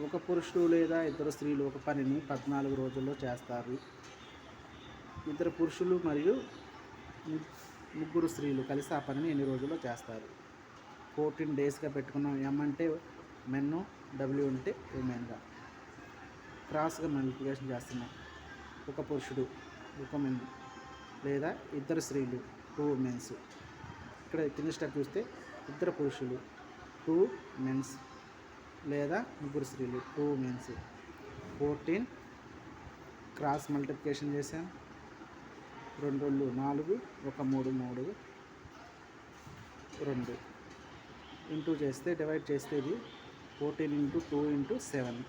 ఒక పురుషుడు లేదా ఇద్దరు స్త్రీలు ఒక పనిని 14 రోజుల్లో చేస్తారు. ఇద్దరు పురుషులు మరియు ముగ్గురు స్త్రీలు కలిసి ఆ పనిని ఎన్ని రోజుల్లో చేస్తారు? 14 డేస్గా పెట్టుకున్నాం. ఎం అంటే మెన్, డబ్ల్యూ అంటే ఉమెన్గా క్రాస్గా మల్టిప్లికేషన్ చేస్తున్నాం. ఒక పురుషుడు, ఒక మెన్ లేదా ఇద్దరు స్త్రీలు, 2 మెన్స్. ఇక్కడ కింద స్టెప్ చూస్తే ఇద్దరు పురుషులు, 2 మెన్స్ లేదా ముగ్గురు స్త్రీలు, 2 మెన్స్. 14 క్రాస్ మల్టిప్లికేషన్ చేసాం. 2 2 4, 1 3 3, 2 ఇంటూ చేస్తే డివైడ్ చేస్తే ఇది 14 ఇంటూ 2 ఇంటూ 7,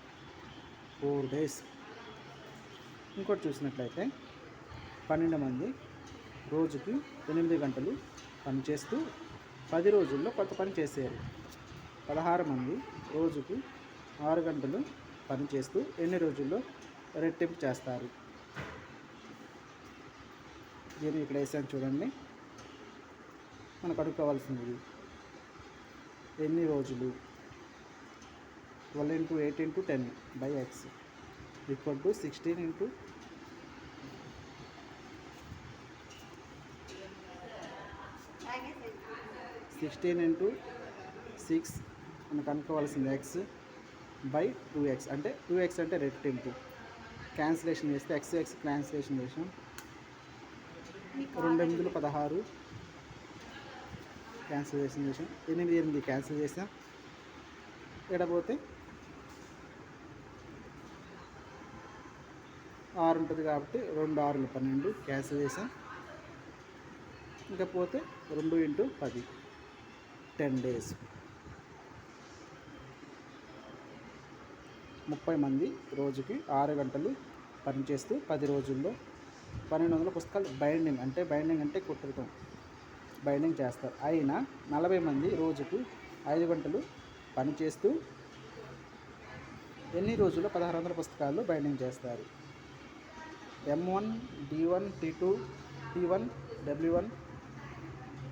4 డేస్. ఇంకోటి చూసినట్లయితే 12 మంది రోజుకి 8 గంటలు పనిచేస్తూ 10 రోజుల్లో కొత్త పని చేసేయాలి. 16 మంది రోజుకి 6 గంటలు పనిచేస్తూ ఎన్ని రోజుల్లో రెట్టింపు చేస్తారు? దీన్ని ఇక్కడ వేసాను చూడండి. మనకు కనుక్కోవాల్సింది ఎన్ని రోజులు. 12 into 8 into 10 by X equal to 16 into 6 మనకు అనుకోవాల్సింది ఎక్స్ బై 2x అంటే 2x అంటే రెట్టింపు. క్యాన్సిలేషన్ చేస్తే ఎక్స్ ఎక్స్ క్యాన్సిలేషన్ చేసాం. 2 8 16 క్యాన్సిలేషన్ చేసాం. 8 8 క్యాన్సిల్ చేసాం. ఎడపోతే 6 ఉంటుంది కాబట్టి 2 6 12 క్యాన్సిల్ చేసాం. ఇంకా పోతే 2 ఇంటూ 10 10 డేస్. 30 మంది రోజుకి 6 గంటలు పనిచేస్తూ 10 రోజుల్లో 1200 పుస్తకాలు బైండింగ్ అంటే కుట్టడం బైండింగ్ చేస్తారు. అయినా 40 మంది రోజుకు 5 గంటలు పనిచేస్తూ ఎన్ని రోజుల్లో 1600 పుస్తకాలు బైండింగ్ చేస్తారు? M1 D1 T2 T1 W1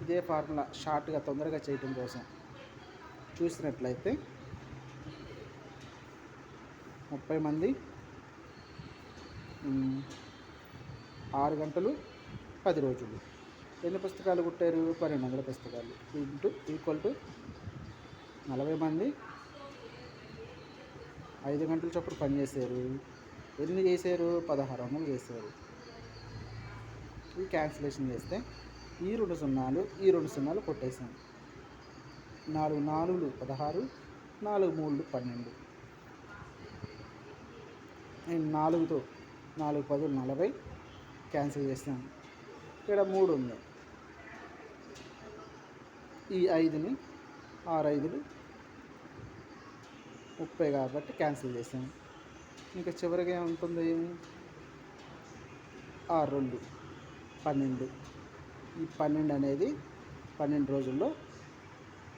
ఇదే ఫార్ములా షార్ట్గా తొందరగా చేయటం కోసం. చూసినట్లయితే 30 మంది 6 గంటలు 10 రోజులు ఎన్ని పుస్తకాలు కుట్టారు? 1200 పుస్తకాలు ఇంటూ ఈక్వల్ టు 40 మంది 5 గంటల చొప్పున పనిచేశారు. ఎన్ని చేశారు? 1600 చేశారు. ఈ క్యాన్సిలేషన్ చేస్తే ఈ 2 సున్నాలు ఈ 2 సున్నాలు కొట్టేసాం. 4 4 16, 4 3 12. 4తో 4 10 40 క్యాన్సిల్ చేస్తాం. ఇక్కడ 3 ఉంది. ఈ 5ని 6 5 30 కాబట్టి క్యాన్సిల్ చేసాం. ఇంకా చివరిగా ఏముంటుంది? 6 2 12. ఈ 12 అనేది 12 రోజుల్లో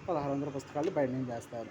1600 పుస్తకాలు బైండింగ్ చేస్తారు.